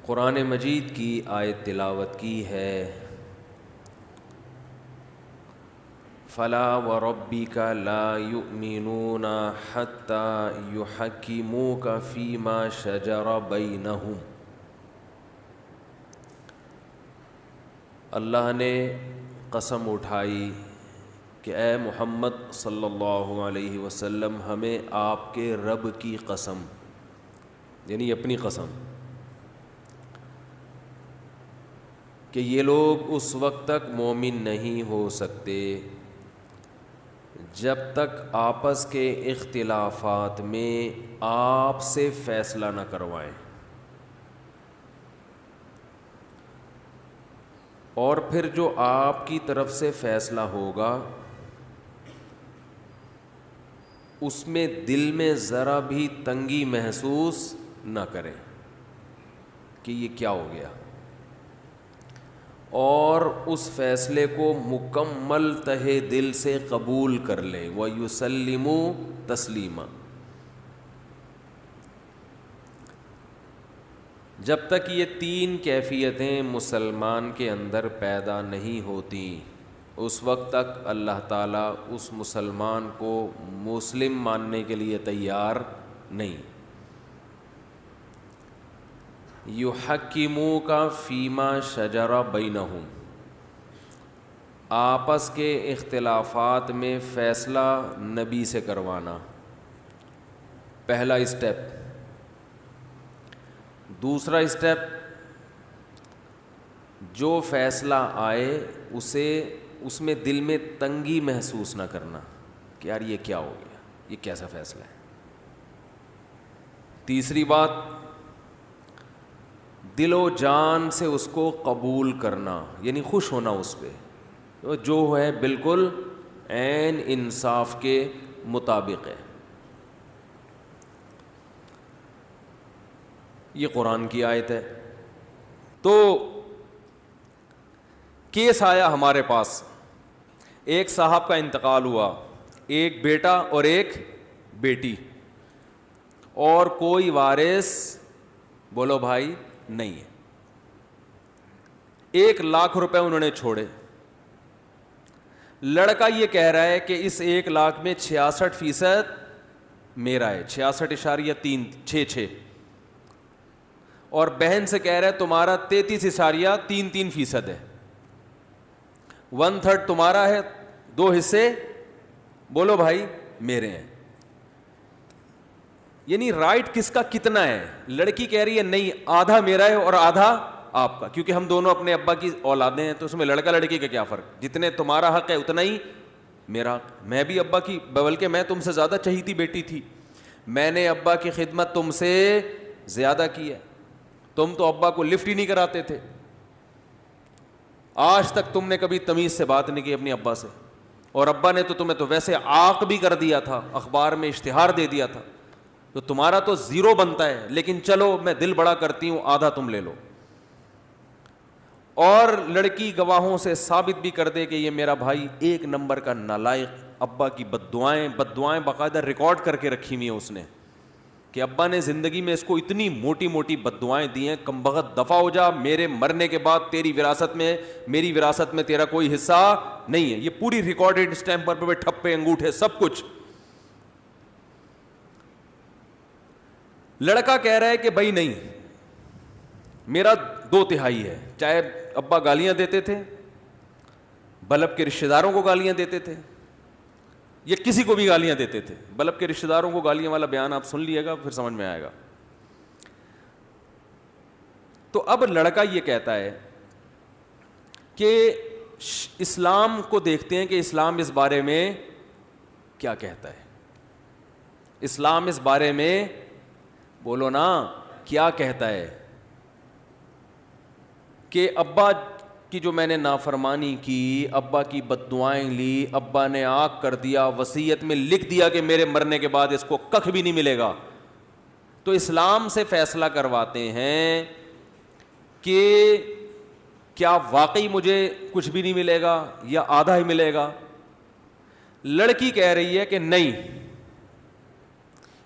قرآن مجید کی آیت تلاوت کی ہے، فلا وربک لا یؤمنون حتی یحکموک فیما شجر بینہم۔ اللہ نے قسم اٹھائی کہ اے محمد صلی اللہ علیہ وسلم، ہمیں آپ کے رب کی قسم، یعنی اپنی قسم، کہ یہ لوگ اس وقت تک مومن نہیں ہو سکتے جب تک آپس کے اختلافات میں آپ سے فیصلہ نہ کروائیں، اور پھر جو آپ کی طرف سے فیصلہ ہوگا اس میں دل میں ذرا بھی تنگی محسوس نہ کریں کہ یہ کیا ہو گیا، اور اس فیصلے کو مکمل تہہ دل سے قبول کر لیں، وَيُسَلِّمُوا تَسْلِيمًا۔ جب تک یہ تین کیفیتیں مسلمان کے اندر پیدا نہیں ہوتی اس وقت تک اللہ تعالیٰ اس مسلمان کو مسلم ماننے کے لیے تیار نہیں۔ یحکموک فیما شجر بینہم، آپس کے اختلافات میں فیصلہ نبی سے کروانا، پہلا اسٹیپ۔ دوسرا اسٹیپ، جو فیصلہ آئے اس میں دل میں تنگی محسوس نہ کرنا کہ یار یہ کیا ہو گیا، یہ کیسا فیصلہ ہے۔ تیسری بات، دل و جان سے اس کو قبول کرنا، یعنی خوش ہونا اس پہ، جو ہے بالکل عین انصاف کے مطابق ہے۔ یہ قرآن کی آیت ہے۔ تو کیس آیا ہمارے پاس، ایک صاحب کا انتقال ہوا، ایک بیٹا اور ایک بیٹی، اور کوئی وارث بولو بھائی نہیں ہے۔ 1,00,000 روپے انہوں نے چھوڑے۔ لڑکا یہ کہہ رہا ہے کہ اس 1,00,000 میں 66% میرا ہے، 66.36، اور بہن سے کہہ رہا ہے تمہارا 33.33% ہے، 1/3 تمہارا ہے، 2 حصے بولو بھائی میرے ہیں۔ یعنی رائٹ کس کا کتنا ہے؟ لڑکی کہہ رہی ہے نہیں، آدھا میرا ہے اور آدھا آپ کا، کیونکہ ہم دونوں اپنے ابا کی اولادیں ہیں، تو اس میں لڑکا لڑکی کا کیا فرق، جتنے تمہارا حق ہے اتنا ہی میرا حق۔ میں بھی ابا کی، بلکہ میں تم سے زیادہ چہیتی بیٹی تھی، میں نے ابا کی خدمت تم سے زیادہ کی ہے، تم تو ابا کو لفٹ ہی نہیں کراتے تھے، آج تک تم نے کبھی تمیز سے بات نہیں کی اپنی ابا سے، اور ابا نے تو تمہیں تو ویسے عاق بھی کر دیا تھا، اخبار میں اشتہار دے دیا تھا، تو تمہارا تو 0 بنتا ہے، لیکن چلو میں دل بڑا کرتی ہوں، آدھا تم لے لو۔ اور لڑکی گواہوں سے ثابت بھی کر دے کہ یہ میرا بھائی 1 نمبر کا نالائق، ابا کی بددعائیں باقاعدہ ریکارڈ کر کے رکھی ہوئی ہیں اس نے، کہ ابا نے زندگی میں اس کو اتنی موٹی موٹی بددعائیں دی ہیں، کم بخت دفع ہو جا، میرے مرنے کے بعد تیری وراثت میں، میری وراثت میں تیرا کوئی حصہ نہیں ہے، یہ پوری ریکارڈڈ اسٹیمپ پر پہ ٹھپے انگوٹھے سب کچھ۔ لڑکا کہہ رہا ہے کہ بھائی نہیں، میرا 2/3 ہے، چاہے ابا گالیاں دیتے تھے، بلب کے رشتہ داروں کو گالیاں دیتے تھے، یا کسی کو بھی گالیاں دیتے تھے، بلب کے رشتہ داروں کو گالیاں والا بیان آپ سن لیے گا پھر سمجھ میں آئے گا۔ تو اب لڑکا یہ کہتا ہے کہ اسلام کو دیکھتے ہیں کہ اسلام اس بارے میں کیا کہتا ہے، اسلام اس بارے میں بولو نا کیا کہتا ہے، کہ ابا کی جو میں نے نافرمانی کی، ابا کی بددعائیں لی، ابا نے عاق کر دیا، وصیت میں لکھ دیا کہ میرے مرنے کے بعد اس کو ککھ بھی نہیں ملے گا، تو اسلام سے فیصلہ کرواتے ہیں کہ کیا واقعی مجھے کچھ بھی نہیں ملے گا یا آدھا ہی ملے گا۔ لڑکی کہہ رہی ہے کہ نہیں،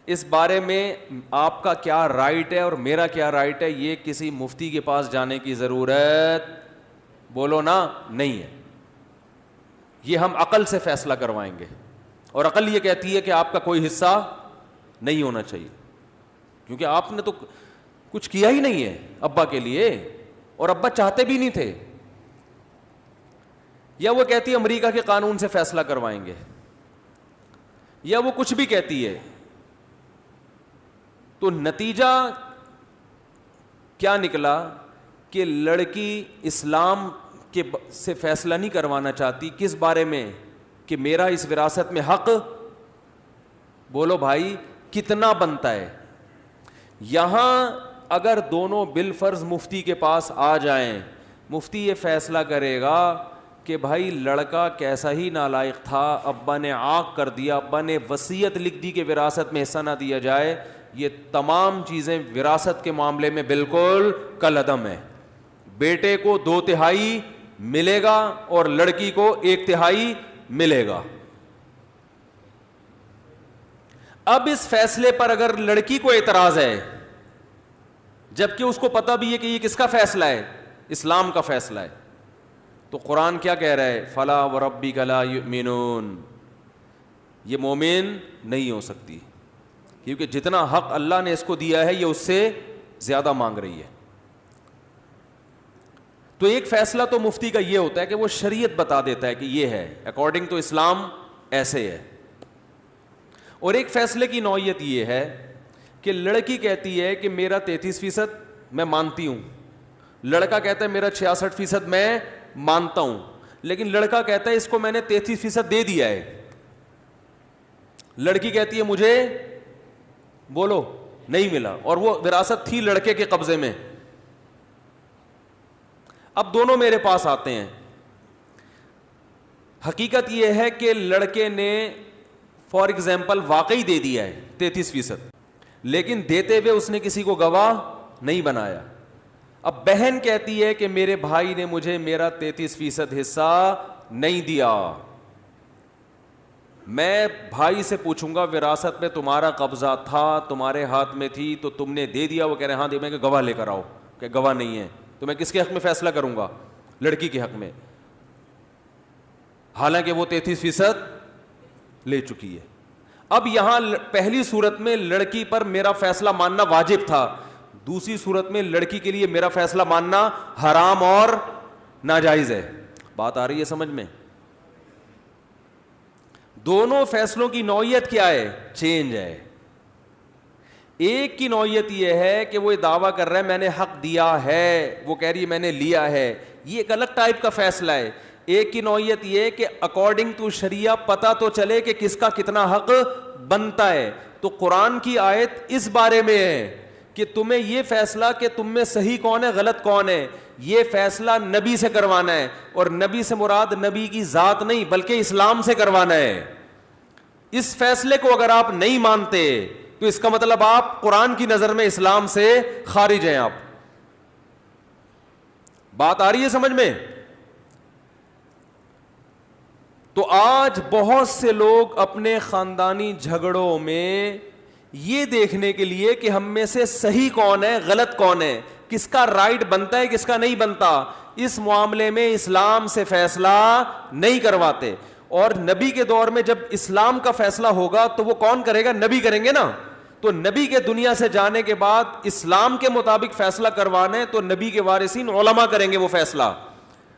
اس بارے میں آپ کا کیا رائٹ ہے اور میرا کیا رائٹ ہے، یہ کسی مفتی کے پاس جانے کی ضرورت بولو نا نہیں ہے. یہ ہم عقل سے فیصلہ کروائیں گے، اور عقل یہ کہتی ہے کہ آپ کا کوئی حصہ نہیں ہونا چاہیے، کیونکہ آپ نے تو کچھ کیا ہی نہیں ہے ابا کے لیے، اور ابا چاہتے بھی نہیں تھے. یا وہ کہتی ہے امریکہ کے قانون سے فیصلہ کروائیں گے، یا وہ کچھ بھی کہتی ہے. تو نتیجہ کیا نکلا کہ لڑکی اسلام کے سے فیصلہ نہیں کروانا چاہتی. کس بارے میں؟ کہ میرا اس وراثت میں حق بولو بھائی کتنا بنتا ہے. یہاں اگر دونوں بالفرض مفتی کے پاس آ جائیں، مفتی یہ فیصلہ کرے گا کہ بھائی لڑکا کیسا ہی نالائق تھا، ابا نے عاق کر دیا، ابا نے وصیت لکھ دی کہ وراثت میں حصہ نہ دیا جائے، یہ تمام چیزیں وراثت کے معاملے میں بالکل کالعدم ہے. بیٹے کو 2/3 ملے گا اور لڑکی کو 1/3 ملے گا. اب اس فیصلے پر اگر لڑکی کو اعتراض ہے، جبکہ اس کو پتہ بھی ہے کہ یہ کس کا فیصلہ ہے، اسلام کا فیصلہ ہے، تو قرآن کیا کہہ رہا ہے؟ فلا وربک لا یؤمنون، یہ مومن نہیں ہو سکتی، کیونکہ جتنا حق اللہ نے اس کو دیا ہے یہ اس سے زیادہ مانگ رہی ہے. تو ایک فیصلہ تو مفتی کا یہ ہوتا ہے کہ وہ شریعت بتا دیتا ہے کہ یہ ہے اکارڈنگ ٹو اسلام ایسے ہے. اور ایک فیصلے کی نوعیت یہ ہے کہ لڑکی کہتی ہے کہ میرا 33% میں مانتی ہوں، لڑکا کہتا ہے میرا 66% میں مانتا ہوں، لیکن لڑکا کہتا ہے اس کو میں نے 33% دے دیا ہے، لڑکی کہتی ہے مجھے بولو نہیں ملا، اور وہ وراثت تھی لڑکے کے قبضے میں. اب دونوں میرے پاس آتے ہیں. حقیقت یہ ہے کہ لڑکے نے فار ایگزامپل واقعی دے دیا ہے 33%، لیکن دیتے ہوئے اس نے کسی کو گواہ نہیں بنایا. اب بہن کہتی ہے کہ میرے بھائی نے مجھے میرا 33% حصہ نہیں دیا، میں بھائی سے پوچھوں گا وراثت میں تمہارا قبضہ تھا، تمہارے ہاتھ میں تھی تو تم نے دے دیا. وہ کہہ رہے ہیں ہاں دے، میں کہ گواہ لے کر آؤ، کہ گواہ نہیں ہے تو میں کس کے حق میں فیصلہ کروں گا؟ لڑکی کے حق میں، حالانکہ وہ 33% لے چکی ہے. اب یہاں پہلی صورت میں لڑکی پر میرا فیصلہ ماننا واجب تھا، دوسری صورت میں لڑکی کے لیے میرا فیصلہ ماننا حرام اور ناجائز ہے. بات آ رہی ہے سمجھ میں؟ دونوں فیصلوں کی نوعیت کیا ہے؟ چینج ہے. ایک کی نوعیت یہ ہے کہ وہ دعویٰ کر رہا ہے میں نے حق دیا ہے، وہ کہہ رہی ہے میں نے لیا ہے، یہ ایک الگ ٹائپ کا فیصلہ ہے. ایک کی نوعیت یہ کہ اکارڈنگ ٹو شریعہ پتہ تو چلے کہ کس کا کتنا حق بنتا ہے. تو قرآن کی آیت اس بارے میں ہے کہ تمہیں یہ فیصلہ کہ تم میں صحیح کون ہے غلط کون ہے، یہ فیصلہ نبی سے کروانا ہے، اور نبی سے مراد نبی کی ذات نہیں بلکہ اسلام سے کروانا ہے. اس فیصلے کو اگر آپ نہیں مانتے تو اس کا مطلب آپ قرآن کی نظر میں اسلام سے خارج ہیں. آپ بات آ رہی ہے سمجھ میں؟ تو آج بہت سے لوگ اپنے خاندانی جھگڑوں میں یہ دیکھنے کے لیے کہ ہم میں سے صحیح کون ہے غلط کون ہے، کس کا رائٹ بنتا ہے کس کا نہیں بنتا، اس معاملے میں اسلام سے فیصلہ نہیں کرواتے. اور نبی کے دور میں جب اسلام کا فیصلہ ہوگا تو وہ کون کرے گا؟ نبی کریں گے نا. تو نبی کے دنیا سے جانے کے بعد اسلام کے مطابق فیصلہ کروانے تو نبی کے وارثین علماء کریں گے وہ فیصلہ.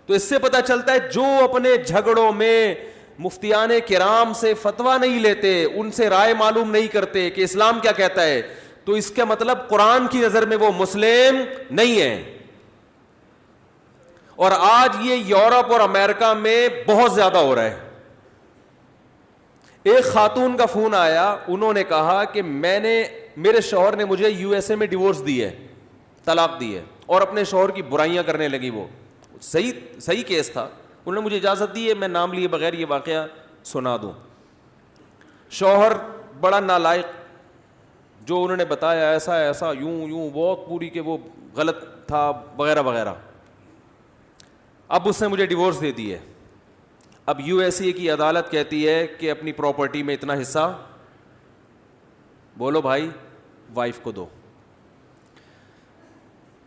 تو اس سے پتہ چلتا ہے جو اپنے جھگڑوں میں مفتیان کرام سے فتویٰ نہیں لیتے، ان سے رائے معلوم نہیں کرتے کہ اسلام کیا کہتا ہے، تو اس کا مطلب قرآن کی نظر میں وہ مسلم نہیں ہے. اور آج یہ یورپ اور امریکہ میں بہت زیادہ ہو رہا ہے. ایک خاتون کا فون آیا، انہوں نے کہا کہ میرے شوہر نے مجھے یو ایس اے میں ڈیورس دی ہے، طلاق دی ہے، اور اپنے شوہر کی برائیاں کرنے لگی. وہ صحیح کیس تھا، انہوں نے مجھے اجازت دی ہے میں نام لیے بغیر یہ واقعہ سنا دوں. شوہر بڑا نالائق، جو انہوں نے بتایا ایسا یوں بہت پوری کہ وہ غلط تھا وغیرہ وغیرہ. اب اس نے مجھے ڈیورس دے دی ہے. اب یو ایس اے کی عدالت کہتی ہے کہ اپنی پراپرٹی میں اتنا حصہ بولو بھائی وائف کو دو.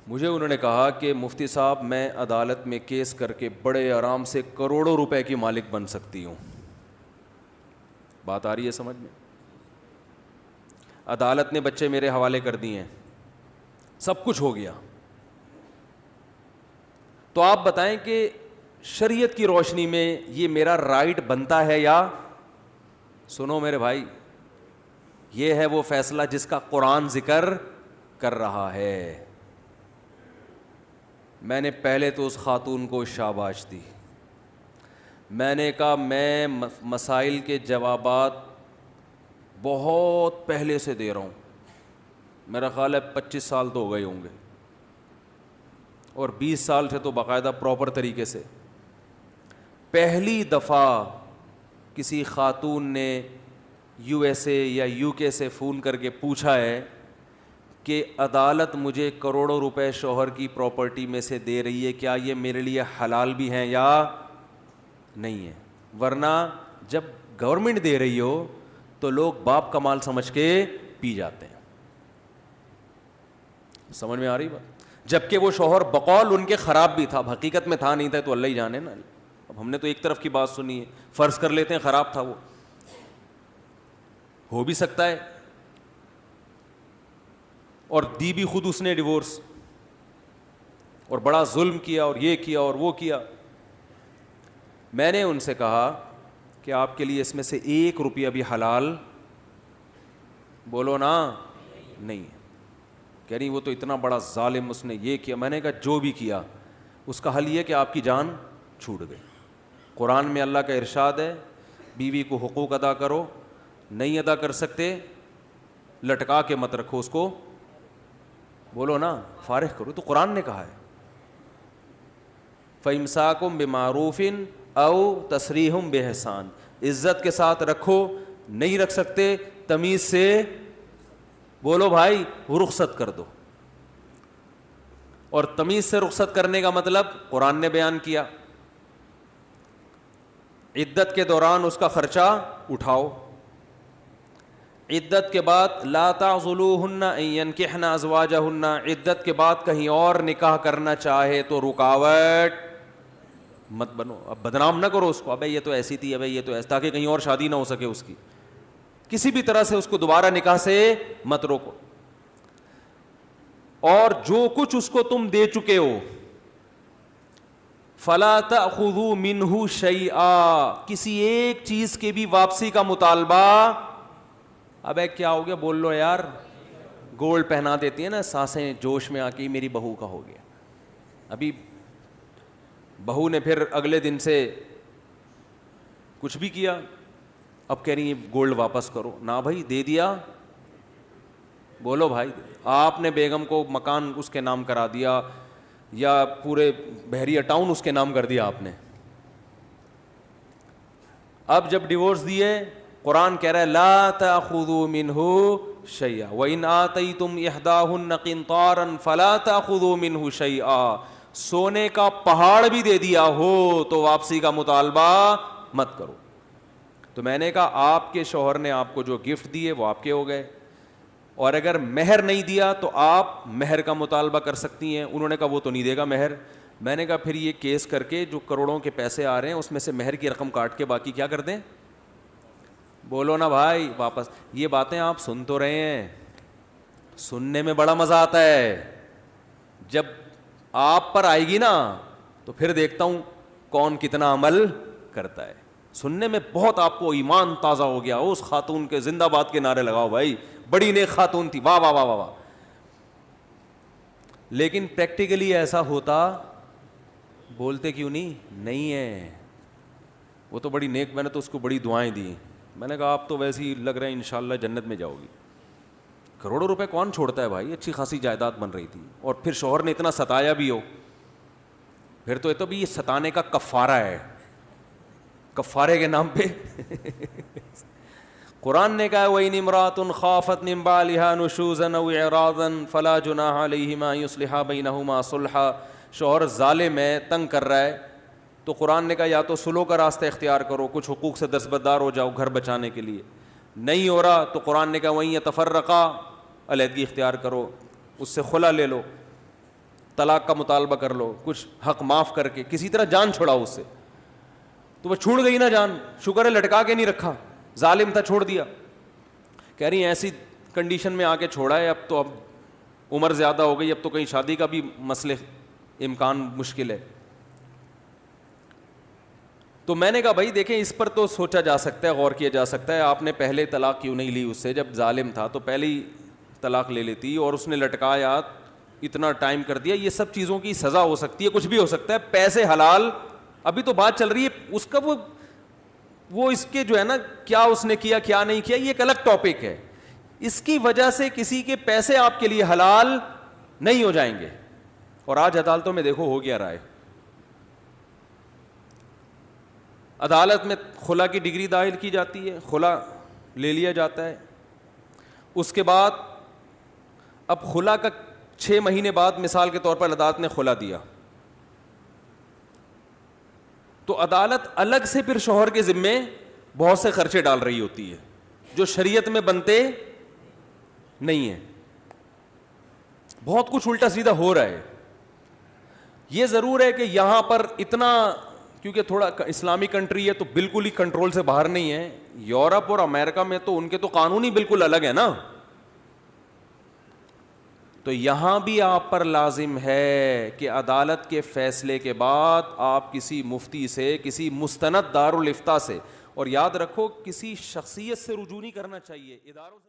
مجھے انہوں نے کہا کہ مفتی صاحب میں عدالت میں کیس کر کے بڑے آرام سے کروڑوں روپے کی مالک بن سکتی ہوں. بات آ رہی ہے سمجھ میں؟ عدالت نے بچے میرے حوالے کر دیے ہیں, سب کچھ ہو گیا. تو آپ بتائیں کہ شریعت کی روشنی میں یہ میرا رائٹ بنتا ہے یا؟ سنو میرے بھائی, یہ ہے وہ فیصلہ جس کا قرآن ذکر کر رہا ہے. میں نے پہلے تو اس خاتون کو شاباش دی. میں نے کہا میں مسائل کے جوابات بہت پہلے سے دے رہا ہوں, میرا خیال ہے 25 سال تو ہو گئے ہوں گے, اور 20 سال سے تو باقاعدہ پراپر طریقے سے. پہلی دفعہ کسی خاتون نے یو ایس اے یا یو کے سے فون کر کے پوچھا ہے کہ عدالت مجھے کروڑوں روپے شوہر کی پراپرٹی میں سے دے رہی ہے, کیا یہ میرے لیے حلال بھی ہیں یا نہیں ہے؟ ورنہ جب گورنمنٹ دے رہی ہو تو لوگ باپ کا مال سمجھ کے پی جاتے ہیں. سمجھ میں آ رہی بات؟ جبکہ وہ شوہر بقول ان کے خراب بھی تھا, حقیقت میں تھا نہیں تھا تو اللہ ہی جانے نا. اب ہم نے تو ایک طرف کی بات سنی ہے, فرض کر لیتے ہیں خراب تھا, وہ ہو بھی سکتا ہے, اور دی بھی خود اس نے ڈیورس, اور بڑا ظلم کیا اور یہ کیا اور وہ کیا. میں نے ان سے کہا کہ آپ کے لیے اس میں سے 1 روپیہ بھی حلال؟ بولو نا نہیں. کہہ رہی وہ تو اتنا بڑا ظالم, اس نے یہ کیا. میں نے کہا جو بھی کیا اس کا حل یہ کہ آپ کی جان چھوٹ گئی. قرآن میں اللہ کا ارشاد ہے بیوی کو حقوق ادا کرو, نہیں ادا کر سکتے لٹکا کے مت رکھو اس کو, بولو نا فارغ کرو. تو قرآن نے کہا ہے فَإِمْسَاكُمْ بِمَعْرُوفٍ او تسریحم بِإِحْسَان, عزت کے ساتھ رکھو, نہیں رکھ سکتے تمیز سے بولو بھائی رخصت کر دو. اور تمیز سے رخصت کرنے کا مطلب قرآن نے بیان کیا, عدت کے دوران اس کا خرچہ اٹھاؤ, عدت کے بعد لا تعضلوہن ان ینکحن ازواجہن, عدت کے بعد کہیں اور نکاح کرنا چاہے تو رکاوٹ مت بنو. اب بدنام نہ کرو اس کو, ابے یہ تو ایسی تھی, ابے یہ تو ایسا, تاکہ کہیں اور شادی نہ ہو سکے اس کی. کسی بھی طرح سے اس کو دوبارہ نکاح سے مت روکو. اور جو کچھ اس کو تم دے چکے ہو فلا تأخذوا منہ شیئا, کسی ایک چیز کے بھی واپسی کا مطالبہ. ابے کیا ہو گیا بول لو یار, گولڈ پہنا دیتی ہیں نا سانسیں جوش میں آ کے میری بہو کا ہو گیا. ابھی بہو نے پھر اگلے دن سے کچھ بھی کیا, اب کہہ رہی ہیں گولڈ واپس کرو. نہ بھائی دے دیا, بولو بھائی. آپ نے بیگم کو مکان اس کے نام کرا دیا یا پورے بحریہ ٹاؤن اس کے نام کر دیا آپ نے. اب جب ڈیورس دیے قرآن کہہ رہا ہے لا تأخذوا منہ شیئا وإن آتیتم احداہن قنطارا فلا تأخذوا منہ شیئا, سونے کا پہاڑ بھی دے دیا ہو تو واپسی کا مطالبہ مت کرو. تو میں نے کہا آپ کے شوہر نے آپ کو جو گفٹ دیے وہ آپ کے ہو گئے, اور اگر مہر نہیں دیا تو آپ مہر کا مطالبہ کر سکتی ہیں. انہوں نے کہا وہ تو نہیں دے گا مہر. میں نے کہا پھر یہ کیس کر کے جو کروڑوں کے پیسے آ رہے ہیں اس میں سے مہر کی رقم کاٹ کے باقی کیا کر دیں؟ بولو نا بھائی واپس. یہ باتیں آپ سن تو رہے ہیں, سننے میں بڑا مزہ آتا ہے, جب آپ پر آئے گی نا تو پھر دیکھتا ہوں کون کتنا عمل کرتا ہے. سننے میں بہت آپ کو ایمان تازہ ہو گیا, اس خاتون کے زندہ باد کے نعرے لگاؤ بھائی, بڑی نیک خاتون تھی, واہ واہ واہ واہ واہ. لیکن پریکٹیکلی ایسا ہوتا بولتے کیوں نہیں ہے. وہ تو بڑی نیک, میں نے تو اس کو بڑی دعائیں دی. میں نے کہا آپ تو ویسے ہی لگ رہے ہیں انشاءاللہ جنت میں جاؤ گی. کروڑوں روپے کون چھوڑتا ہے بھائی, اچھی خاصی جائیداد بن رہی تھی, اور پھر شوہر نے اتنا ستایا بھی ہو, پھر تو یہ تو بھی یہ ستانے کا کفارہ ہے, کفارے کے نام پہ. قرآن نے کہا وَإِنِ امْرَأَةٌ خَافَتْ مِنْ بَعْلِهَا نُشُوزًا أَوْ إِعْرَاضًا فَلَا جُنَاحَ عَلَيْهِمَا أَن يُصْلِحَا بَيْنَهُمَا صُلْحًا. شوہر ظالم ہے, تنگ کر رہا ہے, تو قرآن نے کہا یا تو صلح کا راستہ اختیار کرو, کچھ حقوق سے دستبردار ہو جاؤ گھر بچانے کے لیے, نہیں ہو رہا تو قرآن نے کہا وہیں یتفرقا، علیحدگی اختیار کرو، اس سے خلا لے لو، طلاق کا مطالبہ کر لو، کچھ حق معاف کر کے کسی طرح جان چھڑاؤ اس سے. تو وہ چھوڑ گئی نا جان، شکر ہے لٹکا کے نہیں رکھا، ظالم تھا چھوڑ دیا. کہہ رہی ہیں ایسی کنڈیشن میں آ کے چھوڑا ہے، اب تو اب عمر زیادہ ہو گئی، اب تو کہیں شادی کا بھی مسئلے امکان مشکل ہے. تو میں نے کہا بھائی دیکھیں اس پر تو سوچا جا سکتا ہے، غور کیا جا سکتا ہے، آپ نے پہلے طلاق کیوں نہیں لی اس سے؟ جب ظالم تھا تو پہلے ہی طلاق لے لیتی، اور اس نے لٹکایا، اتنا ٹائم کر دیا. یہ سب چیزوں کی سزا ہو سکتی ہے، کچھ بھی ہو سکتا ہے. پیسے حلال، ابھی تو بات چل رہی ہے اس کا، وہ اس کے جو ہے نا کیا اس نے کیا کیا نہیں کیا، یہ ایک الگ ٹاپک ہے. اس کی وجہ سے کسی کے پیسے آپ کے لیے حلال نہیں ہو جائیں گے. اور آج عدالتوں میں دیکھو ہو گیا رائے، عدالت میں خلا کی ڈگری دائر کی جاتی ہے، خلا لے لیا جاتا ہے. اس کے بعد اب خلا کا 6 مہینے بعد مثال کے طور پر عدالت نے خلا دیا، تو عدالت الگ سے پھر شوہر کے ذمے بہت سے خرچے ڈال رہی ہوتی ہے جو شریعت میں بنتے نہیں ہیں. بہت کچھ الٹا سیدھا ہو رہا ہے. یہ ضرور ہے کہ یہاں پر اتنا، کیونکہ تھوڑا اسلامی کنٹری ہے تو بالکل ہی کنٹرول سے باہر نہیں ہے. یورپ اور امریکہ میں تو ان کے تو قانون ہی بالکل الگ ہے نا. تو یہاں بھی آپ پر لازم ہے کہ عدالت کے فیصلے کے بعد آپ کسی مفتی سے، کسی مستند دارالافتاء سے، اور یاد رکھو کسی شخصیت سے رجوع نہیں کرنا چاہیے، اداروں سے